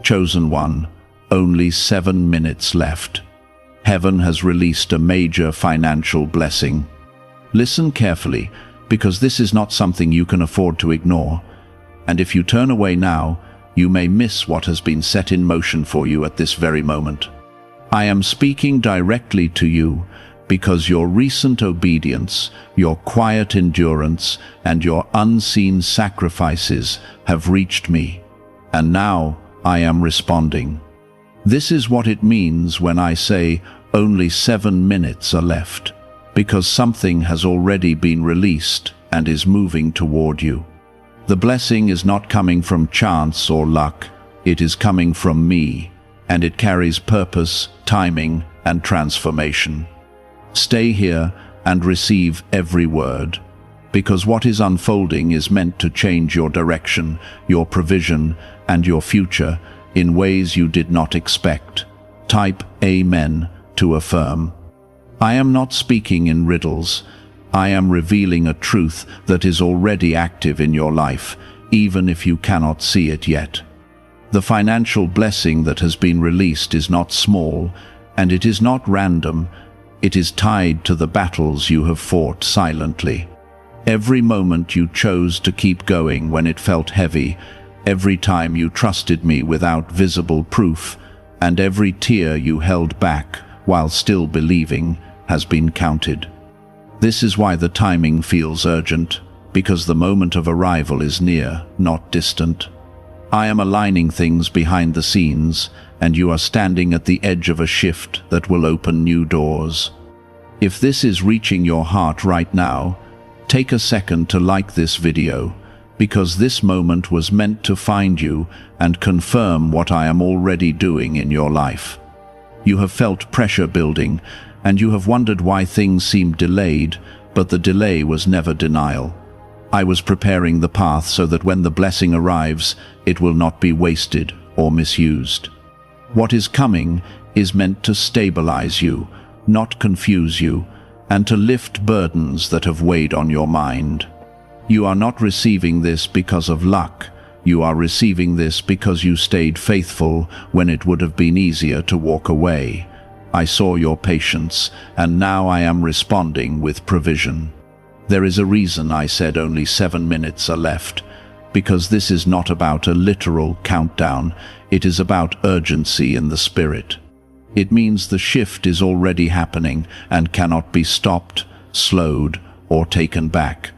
Chosen one, only 7 minutes left. Heaven has released a major financial blessing. Listen carefully, because this is not something you can afford to ignore. And if you turn away now, you may miss what has been set in motion for you at this very moment. I am speaking directly to you because your recent obedience, your quiet endurance, and your unseen sacrifices have reached me, and now I am responding. This is what it means when I say only 7 minutes are left, because something has already been released and is moving toward you. The blessing is not coming from chance or luck, it is coming from me, and it carries purpose, timing, and transformation. Stay here and receive every word, because what is unfolding is meant to change your direction, your provision, and your future in ways you did not expect. Type Amen to affirm. I am not speaking in riddles. I am revealing a truth that is already active in your life, even if you cannot see it yet. The financial blessing that has been released is not small, and it is not random. It is tied to the battles you have fought silently. Every moment you chose to keep going when it felt heavy, every time you trusted me without visible proof, and every tear you held back while still believing has been counted. This is why the timing feels urgent, because the moment of arrival is near, not distant. I am aligning things behind the scenes, and you are standing at the edge of a shift that will open new doors. If this is reaching your heart right now, take a second to like this video, because this moment was meant to find you and confirm what I am already doing in your life. You have felt pressure building, and you have wondered why things seemed delayed, but the delay was never denial. I was preparing the path so that when the blessing arrives, it will not be wasted or misused. What is coming is meant to stabilize you, not confuse you, and to lift burdens that have weighed on your mind. You are not receiving this because of luck. You are receiving this because you stayed faithful when it would have been easier to walk away. I saw your patience, and now I am responding with provision. There is a reason I said only 7 minutes are left, because this is not about a literal countdown, it is about urgency in the spirit. It means the shift is already happening and cannot be stopped, slowed, or taken back.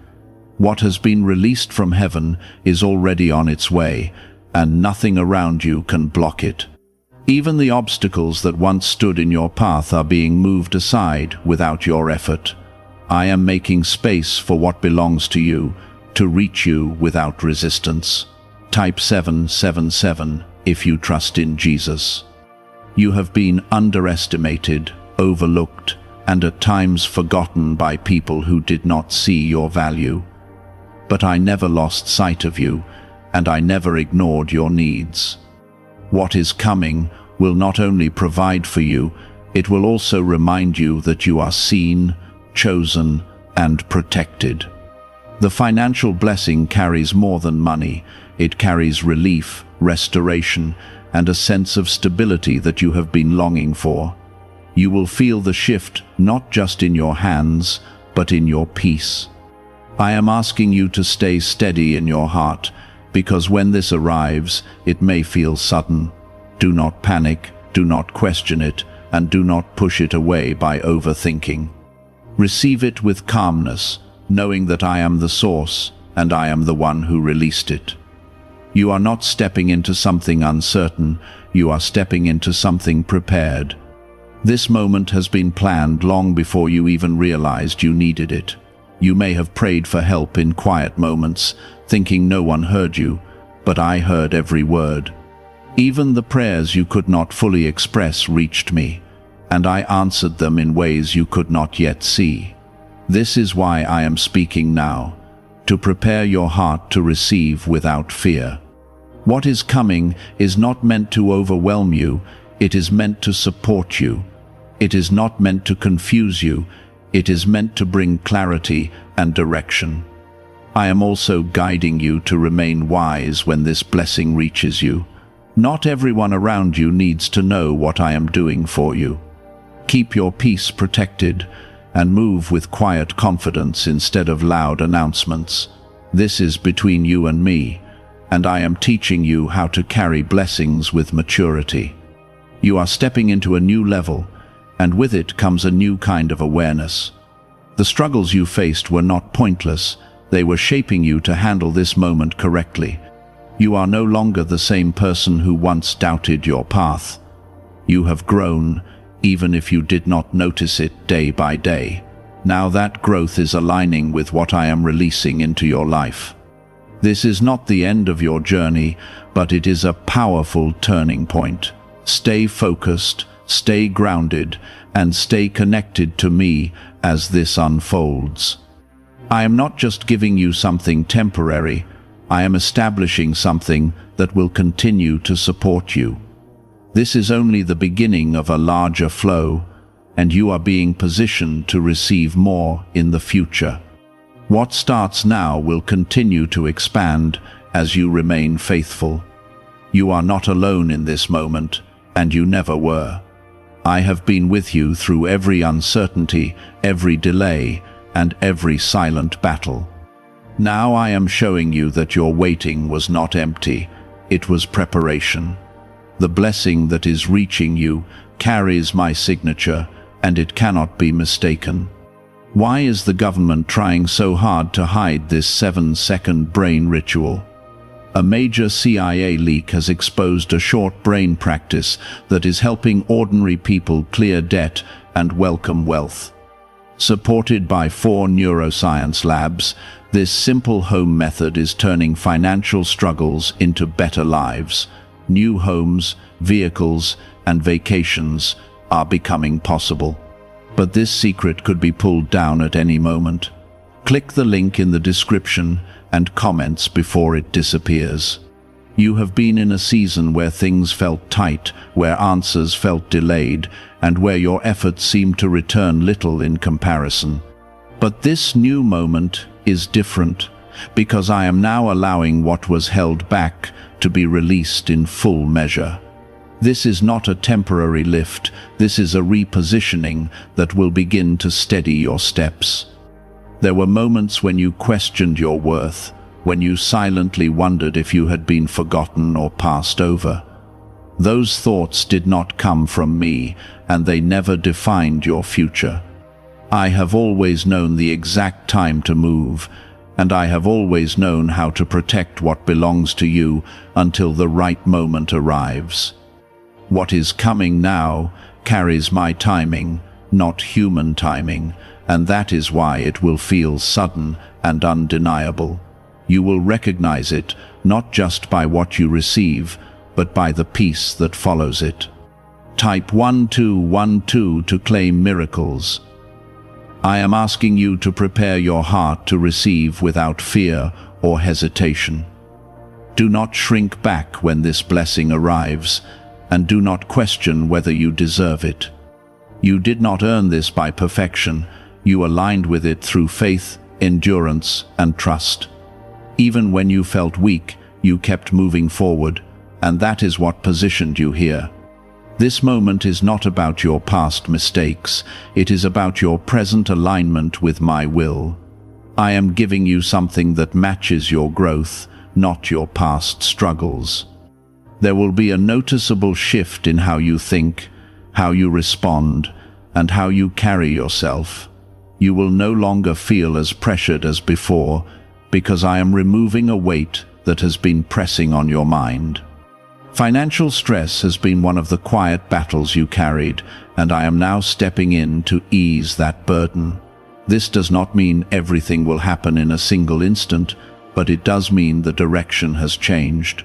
What has been released from heaven is already on its way, and nothing around you can block it. Even the obstacles that once stood in your path are being moved aside without your effort. I am making space for what belongs to you, to reach you without resistance. Type 777 if you trust in Jesus. You have been underestimated, overlooked, and at times forgotten by people who did not see your value. But I never lost sight of you, and I never ignored your needs. What is coming will not only provide for you, it will also remind you that you are seen, chosen, and protected. The financial blessing carries more than money. It carries relief, restoration, and a sense of stability that you have been longing for. You will feel the shift not just in your hands, but in your peace. I am asking you to stay steady in your heart, because when this arrives, it may feel sudden. Do not panic, do not question it, and do not push it away by overthinking. Receive it with calmness, knowing that I am the source, and I am the one who released it. You are not stepping into something uncertain, you are stepping into something prepared. This moment has been planned long before you even realized you needed it. You may have prayed for help in quiet moments, thinking no one heard you, but I heard every word. Even the prayers you could not fully express reached me, and I answered them in ways you could not yet see. This is why I am speaking now, to prepare your heart to receive without fear. What is coming is not meant to overwhelm you, it is meant to support you. It is not meant to confuse you, it is meant to bring clarity and direction. I am also guiding you to remain wise when this blessing reaches you. Not everyone around you needs to know what I am doing for you. Keep your peace protected and move with quiet confidence instead of loud announcements. This is between you and me, and I am teaching you how to carry blessings with maturity. You are stepping into a new level, and with it comes a new kind of awareness. The struggles you faced were not pointless, they were shaping you to handle this moment correctly. You are no longer the same person who once doubted your path. You have grown, even if you did not notice it day by day. Now that growth is aligning with what I am releasing into your life. This is not the end of your journey, but it is a powerful turning point. Stay focused, stay grounded, and stay connected to me as this unfolds. I am not just giving you something temporary, I am establishing something that will continue to support you. This is only the beginning of a larger flow, and you are being positioned to receive more in the future. What starts now will continue to expand as you remain faithful. You are not alone in this moment, and you never were. I have been with you through every uncertainty, every delay, and every silent battle. Now I am showing you that your waiting was not empty, it was preparation. The blessing that is reaching you carries my signature, and it cannot be mistaken. Why is the government trying so hard to hide this 7-second brain ritual? A major CIA leak has exposed a short brain practice that is helping ordinary people clear debt and welcome wealth. Supported by 4 neuroscience labs, this simple home method is turning financial struggles into better lives. New homes, vehicles, and vacations are becoming possible. But this secret could be pulled down at any moment. Click the link in the description and comments before it disappears. You have been in a season where things felt tight, where answers felt delayed, and where your efforts seemed to return little in comparison. But this new moment is different, because I am now allowing what was held back to be released in full measure. This is not a temporary lift, this is a repositioning that will begin to steady your steps. There were moments when you questioned your worth, when you silently wondered if you had been forgotten or passed over. Those thoughts did not come from me, and they never defined your future. I have always known the exact time to move, and I have always known how to protect what belongs to you until the right moment arrives. What is coming now carries my timing, not human timing, and that is why it will feel sudden and undeniable. You will recognize it not just by what you receive, but by the peace that follows it. Type 1212 to claim miracles. I am asking you to prepare your heart to receive without fear or hesitation. Do not shrink back when this blessing arrives, and do not question whether you deserve it. You did not earn this by perfection, you aligned with it through faith, endurance, and trust. Even when you felt weak, you kept moving forward, and that is what positioned you here. This moment is not about your past mistakes, it is about your present alignment with my will. I am giving you something that matches your growth, not your past struggles. There will be a noticeable shift in how you think, how you respond, and how you carry yourself. You will no longer feel as pressured as before, because I am removing a weight that has been pressing on your mind. Financial stress has been one of the quiet battles you carried, and I am now stepping in to ease that burden. This does not mean everything will happen in a single instant, but it does mean the direction has changed.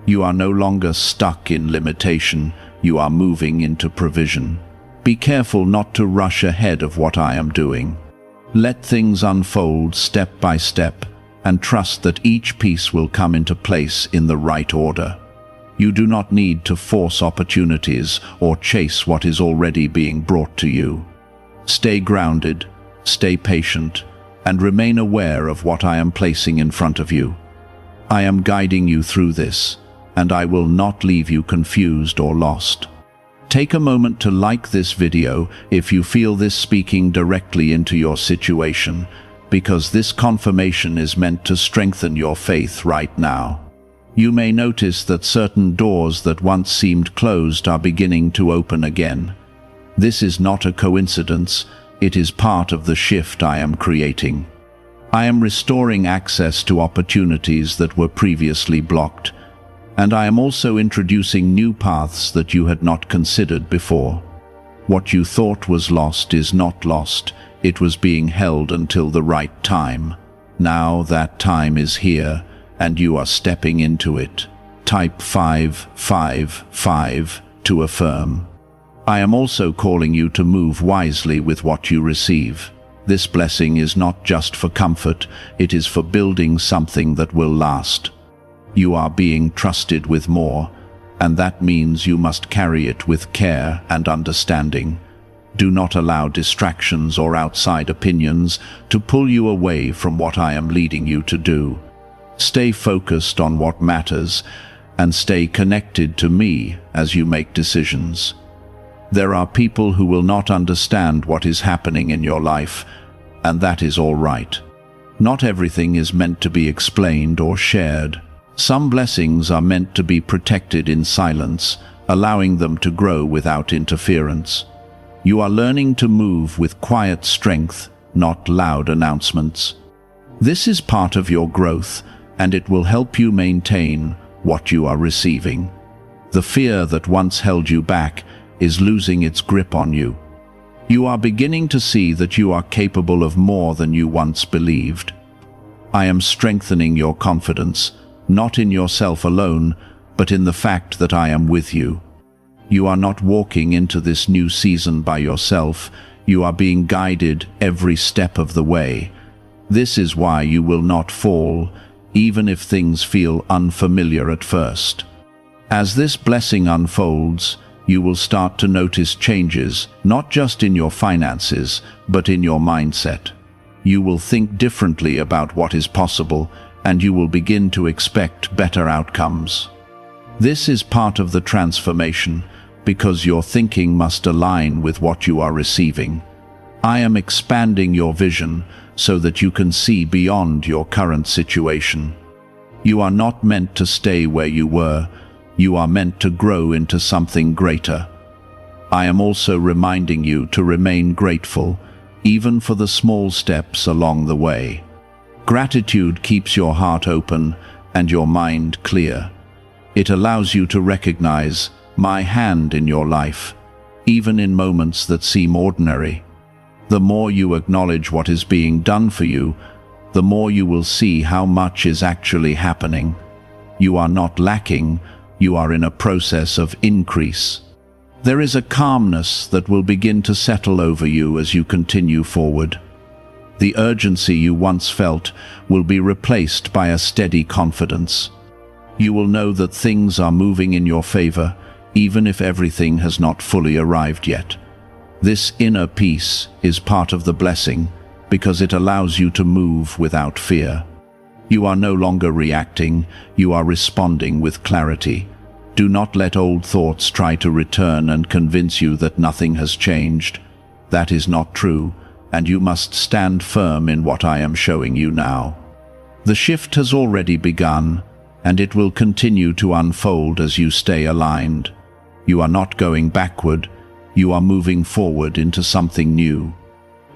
You are no longer stuck in limitation, you are moving into provision. Be careful not to rush ahead of what I am doing. Let things unfold step by step, and trust that each piece will come into place in the right order. You do not need to force opportunities or chase what is already being brought to you. Stay grounded, stay patient, and remain aware of what I am placing in front of you. I am guiding you through this, and I will not leave you confused or lost. Take a moment to like this video if you feel this speaking directly into your situation, because this confirmation is meant to strengthen your faith right now. You may notice that certain doors that once seemed closed are beginning to open again. This is not a coincidence, it is part of the shift I am creating. I am restoring access to opportunities that were previously blocked, and I am also introducing new paths that you had not considered before. What you thought was lost is not lost, it was being held until the right time. Now that time is here, and you are stepping into it. Type 555 to affirm. I am also calling you to move wisely with what you receive. This blessing is not just for comfort, it is for building something that will last. You are being trusted with more, and that means you must carry it with care and understanding. Do not allow distractions or outside opinions to pull you away from what I am leading you to do. Stay focused on what matters, and stay connected to me as you make decisions. There are people who will not understand what is happening in your life, and that is all right. Not everything is meant to be explained or shared. Some blessings are meant to be protected in silence, allowing them to grow without interference. You are learning to move with quiet strength, not loud announcements. This is part of your growth, and it will help you maintain what you are receiving. The fear that once held you back is losing its grip on you. You are beginning to see that you are capable of more than you once believed. I am strengthening your confidence, not in yourself alone, but in the fact that I am with you. You are not walking into this new season by yourself, you are being guided every step of the way. This is why you will not fall, even if things feel unfamiliar at first. As this blessing unfolds, you will start to notice changes, not just in your finances, but in your mindset. You will think differently about what is possible, and you will begin to expect better outcomes. This is part of the transformation, because your thinking must align with what you are receiving. I am expanding your vision so that you can see beyond your current situation. You are not meant to stay where you were, you are meant to grow into something greater. I am also reminding you to remain grateful, even for the small steps along the way. Gratitude keeps your heart open and your mind clear. It allows you to recognize my hand in your life, even in moments that seem ordinary. The more you acknowledge what is being done for you, the more you will see how much is actually happening. You are not lacking, you are in a process of increase. There is a calmness that will begin to settle over you as you continue forward. The urgency you once felt will be replaced by a steady confidence. You will know that things are moving in your favor, even if everything has not fully arrived yet. This inner peace is part of the blessing because it allows you to move without fear. You are no longer reacting, you are responding with clarity. Do not let old thoughts try to return and convince you that nothing has changed. That is not true, and you must stand firm in what I am showing you now. The shift has already begun, and it will continue to unfold as you stay aligned. You are not going backward, you are moving forward into something new.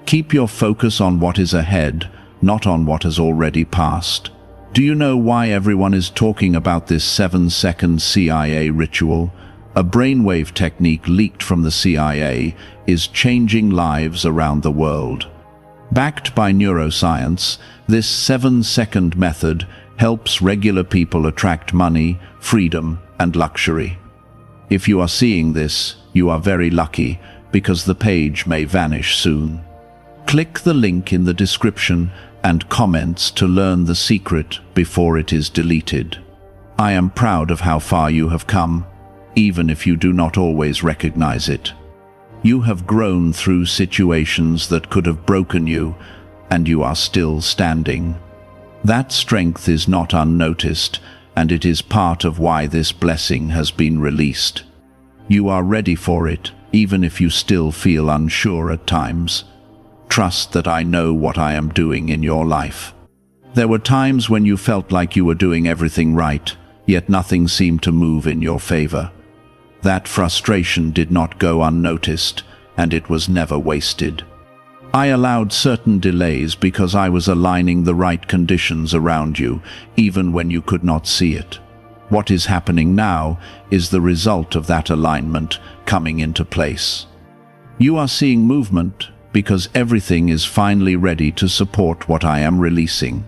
Keep your focus on what is ahead, not on what has already passed. Do you know why everyone is talking about this 7-second CIA ritual? A brainwave technique leaked from the CIA is changing lives around the world. Backed by neuroscience, this 7-second method helps regular people attract money, freedom, and luxury. If you are seeing this, you are very lucky, because the page may vanish soon. Click the link in the description and comments to learn the secret before it is deleted. I am proud of how far you have come, even if you do not always recognize it. You have grown through situations that could have broken you, and you are still standing. That strength is not unnoticed, and it is part of why this blessing has been released. You are ready for it, even if you still feel unsure at times. Trust that I know what I am doing in your life. There were times when you felt like you were doing everything right, yet nothing seemed to move in your favor. That frustration did not go unnoticed, and it was never wasted. I allowed certain delays because I was aligning the right conditions around you, even when you could not see it. What is happening now is the result of that alignment coming into place. You are seeing movement because everything is finally ready to support what I am releasing.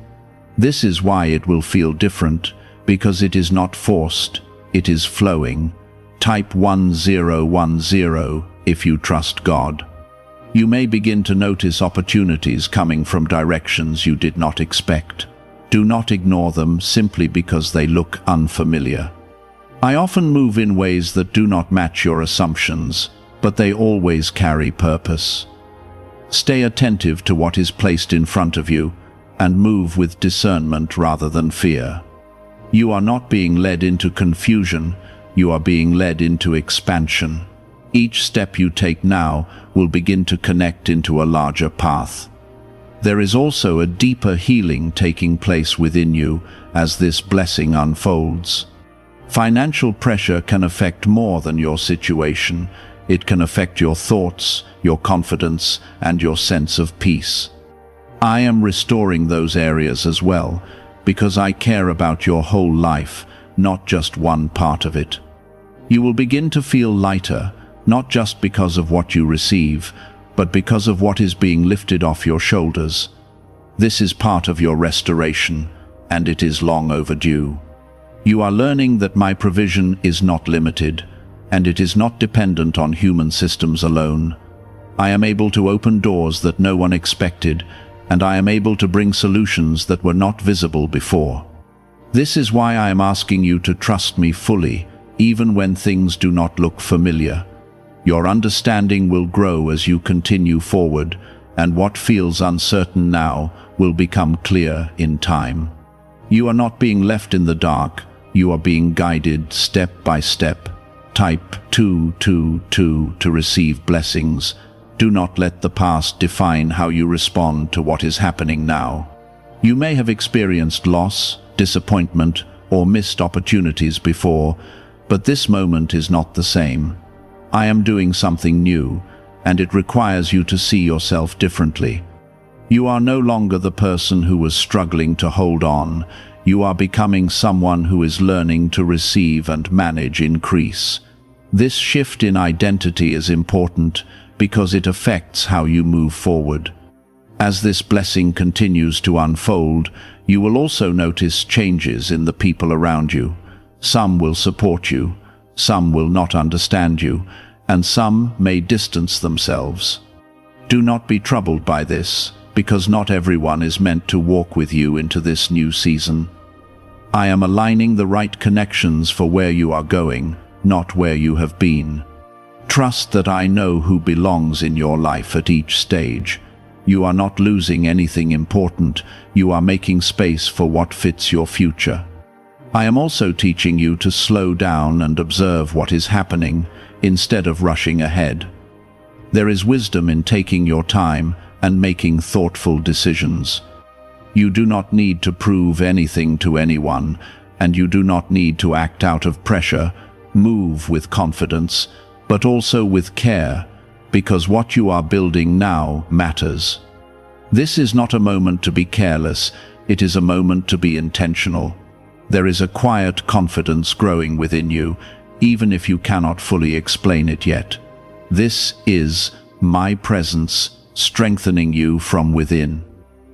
This is why it will feel different, because it is not forced, it is flowing. Type 1010 if you trust God. You may begin to notice opportunities coming from directions you did not expect. Do not ignore them simply because they look unfamiliar. I often move in ways that do not match your assumptions, but they always carry purpose. Stay attentive to what is placed in front of you, and move with discernment rather than fear. You are not being led into confusion, you are being led into expansion. Each step you take now will begin to connect into a larger path. There is also a deeper healing taking place within you as this blessing unfolds. Financial pressure can affect more than your situation. It can affect your thoughts, your confidence, and your sense of peace. I am restoring those areas as well, because I care about your whole life, not just one part of it. You will begin to feel lighter, not just because of what you receive, but because of what is being lifted off your shoulders. This is part of your restoration, and it is long overdue. You are learning that my provision is not limited, and it is not dependent on human systems alone. I am able to open doors that no one expected, and I am able to bring solutions that were not visible before. This is why I am asking you to trust me fully, even when things do not look familiar. Your understanding will grow as you continue forward, and what feels uncertain now will become clear in time. You are not being left in the dark, you are being guided step by step. Type 222 to receive blessings. Do not let the past define how you respond to what is happening now. You may have experienced loss, disappointment, or missed opportunities before, but this moment is not the same. I am doing something new, and it requires you to see yourself differently. You are no longer the person who was struggling to hold on. You are becoming someone who is learning to receive and manage increase. This shift in identity is important because it affects how you move forward. As this blessing continues to unfold, you will also notice changes in the people around you. Some will support you, some will not understand you, and some may distance themselves. Do not be troubled by this, because not everyone is meant to walk with you into this new season. I am aligning the right connections for where you are going, not where you have been. Trust that I know who belongs in your life at each stage. You are not losing anything important, you are making space for what fits your future. I am also teaching you to slow down and observe what is happening, instead of rushing ahead. There is wisdom in taking your time and making thoughtful decisions. You do not need to prove anything to anyone, and you do not need to act out of pressure. Move with confidence, but also with care, because what you are building now matters. This is not a moment to be careless, it is a moment to be intentional. There is a quiet confidence growing within you, even if you cannot fully explain it yet. This is my presence strengthening you from within.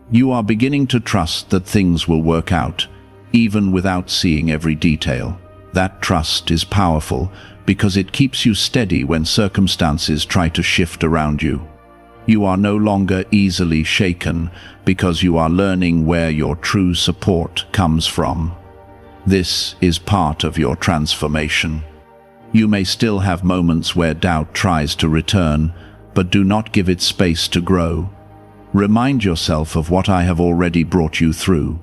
You are beginning to trust that things will work out, even without seeing every detail. That trust is powerful because it keeps you steady when circumstances try to shift around you. You are no longer easily shaken because you are learning where your true support comes from. This is part of your transformation. You may still have moments where doubt tries to return, but do not give it space to grow. Remind yourself of what I have already brought you through.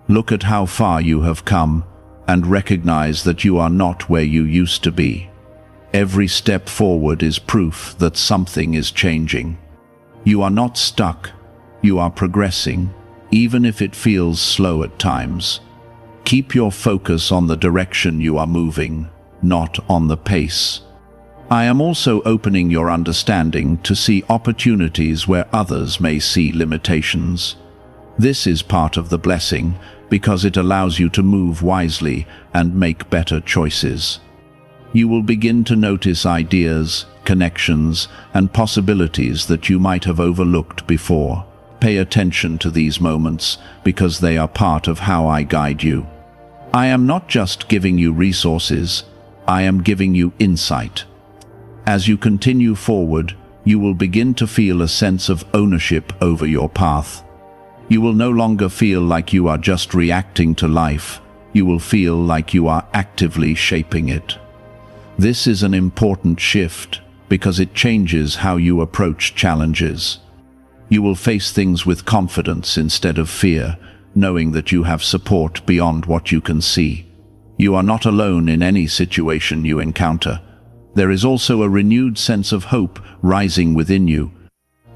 Look at how far you have come, and recognize that you are not where you used to be. Every step forward is proof that something is changing. You are not stuck, you are progressing, even if it feels slow at times. Keep your focus on the direction you are moving, not on the pace. I am also opening your understanding to see opportunities where others may see limitations. This is part of the blessing because it allows you to move wisely and make better choices. You will begin to notice ideas, connections, and possibilities that you might have overlooked before. Pay attention to these moments because they are part of how I guide you. I am not just giving you resources, I am giving you insight. As you continue forward, you will begin to feel a sense of ownership over your path. You will no longer feel like you are just reacting to life. You will feel like you are actively shaping it. This is an important shift because it changes how you approach challenges. You will face things with confidence instead of fear, knowing that you have support beyond what you can see. You are not alone in any situation you encounter. There is also a renewed sense of hope rising within you.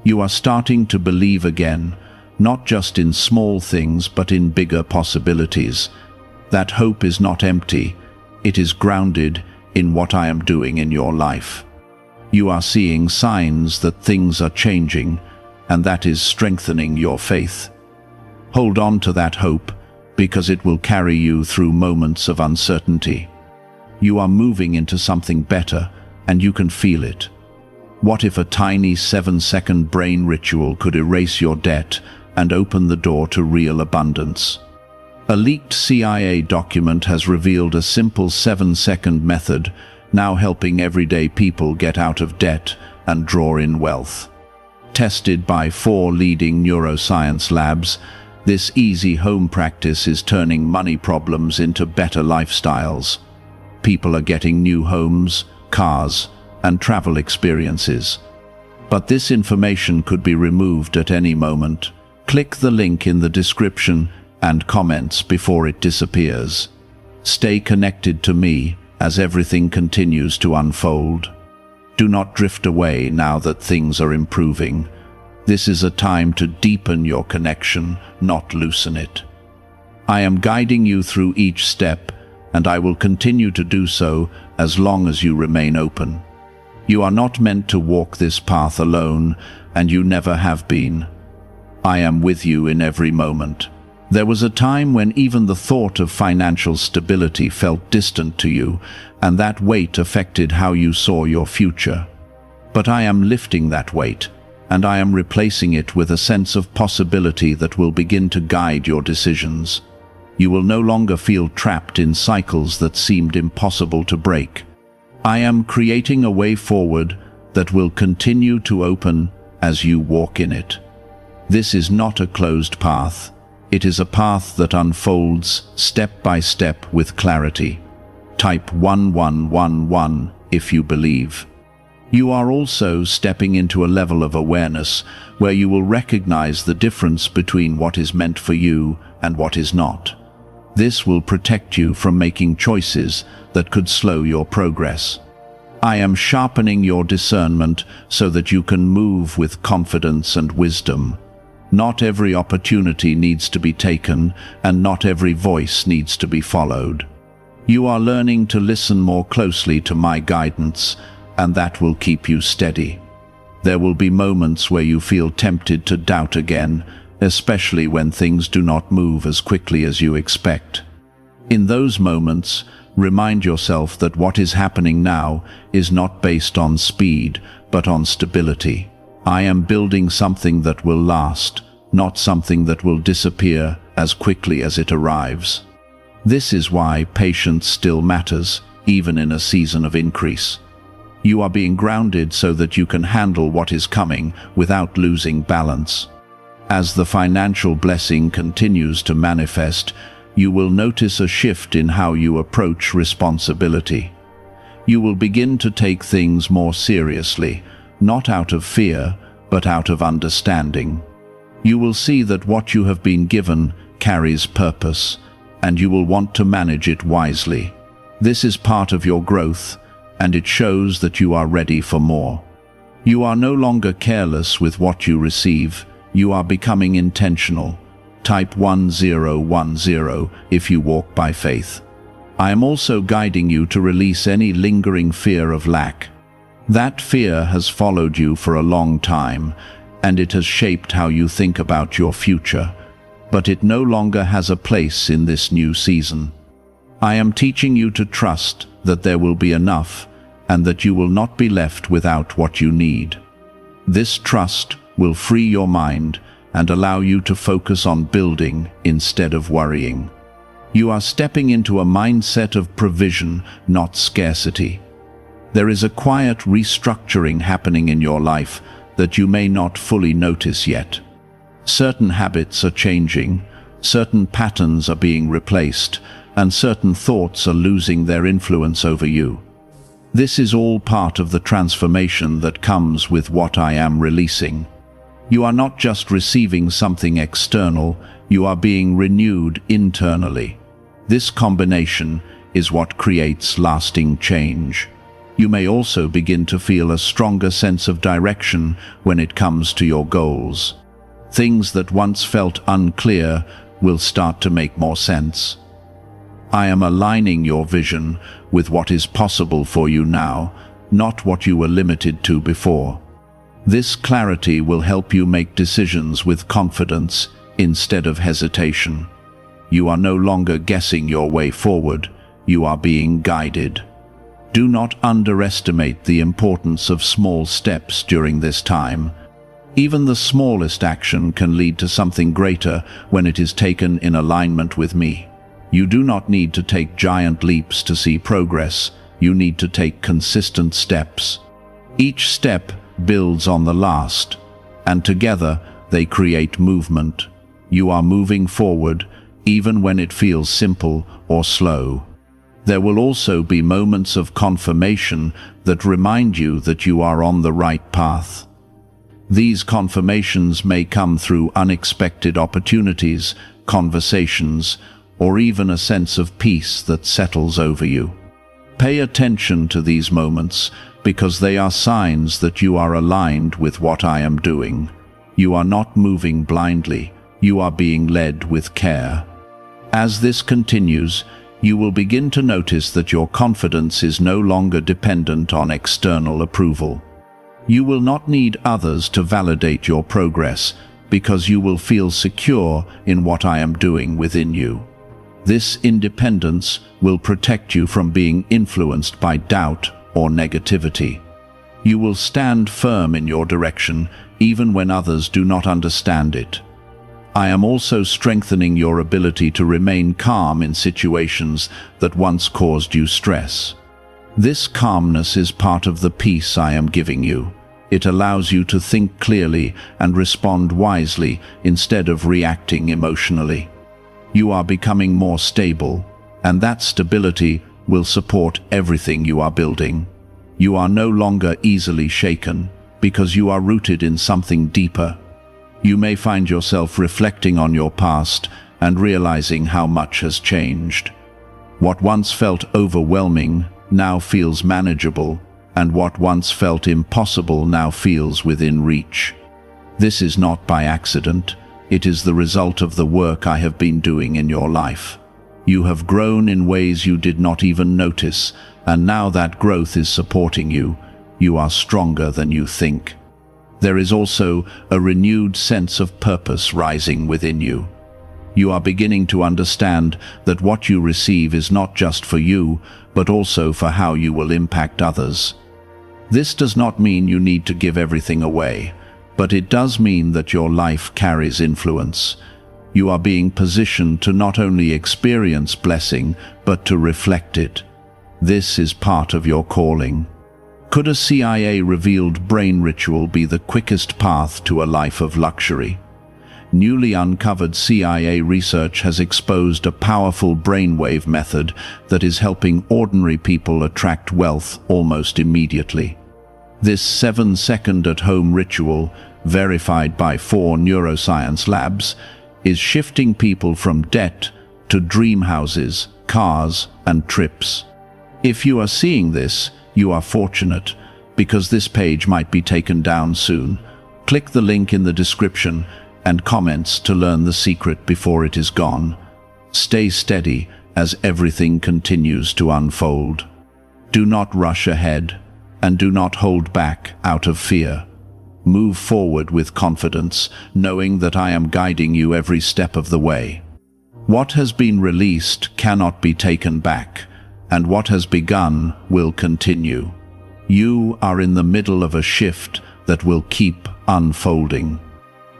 You are starting to believe again, not just in small things but in bigger possibilities. That hope is not empty, it is grounded in what I am doing in your life. You are seeing signs that things are changing, and that is strengthening your faith. Hold on to that hope, because it will carry you through moments of uncertainty. You are moving into something better, and you can feel it. What if a tiny 7-second brain ritual could erase your debt and open the door to real abundance? A leaked CIA document has revealed a simple 7-second method, now helping everyday people get out of debt and draw in wealth. Tested by 4 leading neuroscience labs, this easy home practice is turning money problems into better lifestyles. People are getting new homes, cars, and travel experiences. But this information could be removed at any moment. Click the link in the description and comments before it disappears. Stay connected to me as everything continues to unfold. Do not drift away now that things are improving. This is a time to deepen your connection, not loosen it. I am guiding you through each step, and I will continue to do so as long as you remain open. You are not meant to walk this path alone, and you never have been. I am with you in every moment. There was a time when even the thought of financial stability felt distant to you, and that weight affected how you saw your future. But I am lifting that weight, and I am replacing it with a sense of possibility that will begin to guide your decisions. You will no longer feel trapped in cycles that seemed impossible to break. I am creating a way forward that will continue to open as you walk in it. This is not a closed path. It is a path that unfolds step by step with clarity. Type 1111 if you believe. You are also stepping into a level of awareness where you will recognize the difference between what is meant for you and what is not. This will protect you from making choices that could slow your progress. I am sharpening your discernment so that you can move with confidence and wisdom. Not every opportunity needs to be taken, and not every voice needs to be followed. You are learning to listen more closely to my guidance, and that will keep you steady. There will be moments where you feel tempted to doubt again, especially when things do not move as quickly as you expect. In those moments, remind yourself that what is happening now is not based on speed, but on stability. I am building something that will last, not something that will disappear as quickly as it arrives. This is why patience still matters, even in a season of increase. You are being grounded so that you can handle what is coming without losing balance. As the financial blessing continues to manifest, you will notice a shift in how you approach responsibility. You will begin to take things more seriously, not out of fear, but out of understanding. You will see that what you have been given carries purpose, and you will want to manage it wisely. This is part of your growth, and it shows that you are ready for more. You are no longer careless with what you receive, you are becoming intentional. Type 1010 if you walk by faith. I am also guiding you to release any lingering fear of lack. That fear has followed you for a long time, and it has shaped how you think about your future, but it no longer has a place in this new season. I am teaching you to trust that there will be enough, and that you will not be left without what you need. This trust will free your mind and allow you to focus on building instead of worrying. You are stepping into a mindset of provision, not scarcity. There is a quiet restructuring happening in your life that you may not fully notice yet. Certain habits are changing, certain patterns are being replaced, and certain thoughts are losing their influence over you. This is all part of the transformation that comes with what I am releasing. You are not just receiving something external, you are being renewed internally. This combination is what creates lasting change. You may also begin to feel a stronger sense of direction when it comes to your goals. Things that once felt unclear will start to make more sense. I am aligning your vision with what is possible for you now, not what you were limited to before. This clarity will help you make decisions with confidence instead of hesitation. You are no longer guessing your way forward, you are being guided. Do not underestimate the importance of small steps during this time. Even the smallest action can lead to something greater when it is taken in alignment with me. You do not need to take giant leaps to see progress, you need to take consistent steps. Each step builds on the last, and together they create movement. You are moving forward, even when it feels simple or slow. There will also be moments of confirmation that remind you that you are on the right path. These confirmations may come through unexpected opportunities, conversations, or even a sense of peace that settles over you. Pay attention to these moments because they are signs that you are aligned with what I am doing. You are not moving blindly, you are being led with care. As this continues, you will begin to notice that your confidence is no longer dependent on external approval. You will not need others to validate your progress because you will feel secure in what I am doing within you. This independence will protect you from being influenced by doubt or negativity. You will stand firm in your direction even when others do not understand it. I am also strengthening your ability to remain calm in situations that once caused you stress. This calmness is part of the peace I am giving you. It allows you to think clearly and respond wisely instead of reacting emotionally. You are becoming more stable, and that stability will support everything you are building. You are no longer easily shaken because you are rooted in something deeper. You may find yourself reflecting on your past and realizing how much has changed. What once felt overwhelming now feels manageable, and what once felt impossible now feels within reach. This is not by accident. It is the result of the work I have been doing in your life. You have grown in ways you did not even notice, and now that growth is supporting you. You are stronger than you think. There is also a renewed sense of purpose rising within you. You are beginning to understand that what you receive is not just for you, but also for how you will impact others. This does not mean you need to give everything away, but it does mean that your life carries influence. You are being positioned to not only experience blessing, but to reflect it. This is part of your calling. Could a CIA-revealed brain ritual be the quickest path to a life of luxury? Newly uncovered CIA research has exposed a powerful brainwave method that is helping ordinary people attract wealth almost immediately. This 7-second at-home ritual, verified by 4 neuroscience labs, is shifting people from debt to dream houses, cars, and trips. If you are seeing this, you are fortunate, because this page might be taken down soon. Click the link in the description and comments to learn the secret before it is gone. Stay steady as everything continues to unfold. Do not rush ahead, and do not hold back out of fear. Move forward with confidence, knowing that I am guiding you every step of the way. What has been released cannot be taken back, and what has begun will continue. You are in the middle of a shift that will keep unfolding.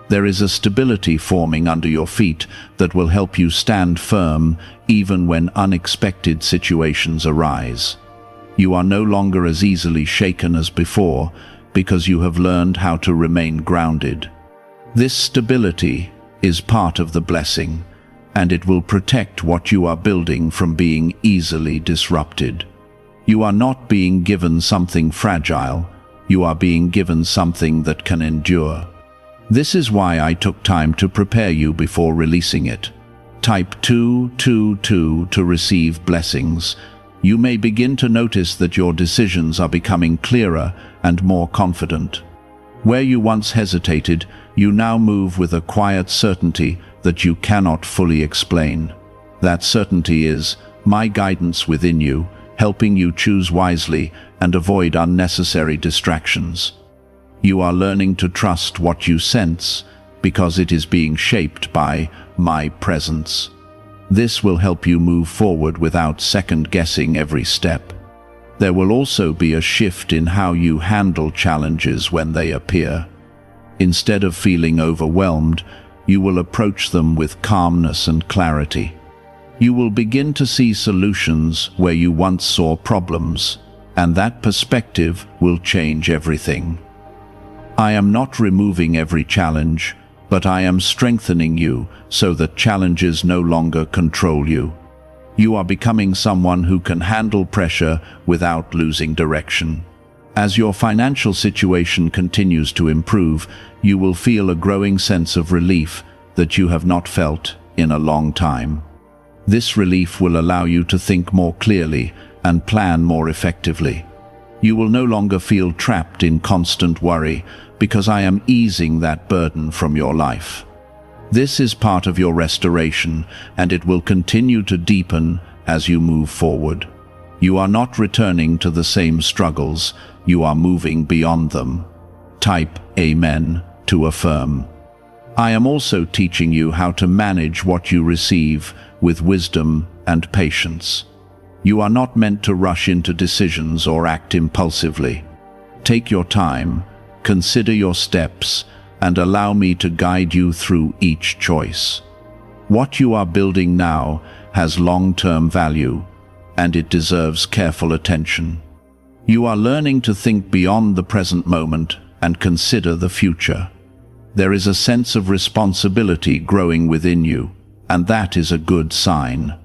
There is a stability forming under your feet that will help you stand firm even when unexpected situations arise. You are no longer as easily shaken as before because you have learned how to remain grounded. This stability is part of the blessing, and it will protect what you are building from being easily disrupted. You are not being given something fragile, you are being given something that can endure. This is why I took time to prepare you before releasing it. Type 222 to receive blessings. You may begin to notice that your decisions are becoming clearer and more confident. Where you once hesitated, you now move with a quiet certainty that you cannot fully explain. That certainty is my guidance within you, helping you choose wisely and avoid unnecessary distractions. You are learning to trust what you sense because it is being shaped by my presence. This will help you move forward without second-guessing every step. There will also be a shift in how you handle challenges when they appear. Instead of feeling overwhelmed, you will approach them with calmness and clarity. You will begin to see solutions where you once saw problems, and that perspective will change everything. I am not removing every challenge, but I am strengthening you so that challenges no longer control you. You are becoming someone who can handle pressure without losing direction. As your financial situation continues to improve, you will feel a growing sense of relief that you have not felt in a long time. This relief will allow you to think more clearly and plan more effectively. You will no longer feel trapped in constant worry because I am easing that burden from your life. This is part of your restoration, and it will continue to deepen as you move forward. You are not returning to the same struggles, you are moving beyond them. Type Amen to affirm. I am also teaching you how to manage what you receive with wisdom and patience. You are not meant to rush into decisions or act impulsively. Take your time, consider your steps, and allow me to guide you through each choice. What you are building now has long-term value, and it deserves careful attention. You are learning to think beyond the present moment and consider the future. There is a sense of responsibility growing within you, and that is a good sign.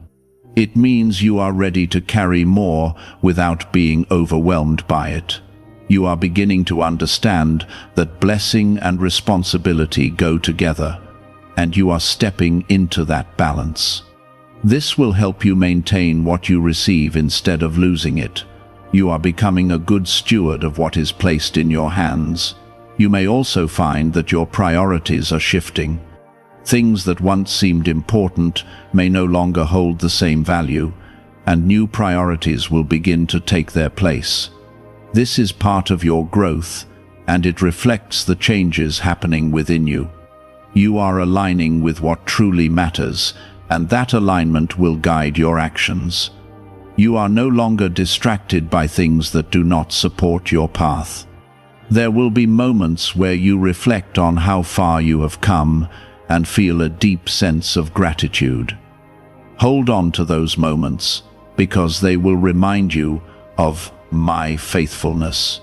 It means you are ready to carry more without being overwhelmed by it. You are beginning to understand that blessing and responsibility go together, and you are stepping into that balance. This will help you maintain what you receive instead of losing it. You are becoming a good steward of what is placed in your hands. You may also find that your priorities are shifting. Things that once seemed important may no longer hold the same value, and new priorities will begin to take their place. This is part of your growth, and it reflects the changes happening within you. You are aligning with what truly matters, and that alignment will guide your actions. You are no longer distracted by things that do not support your path. There will be moments where you reflect on how far you have come and feel a deep sense of gratitude. Hold on to those moments, because they will remind you of my faithfulness.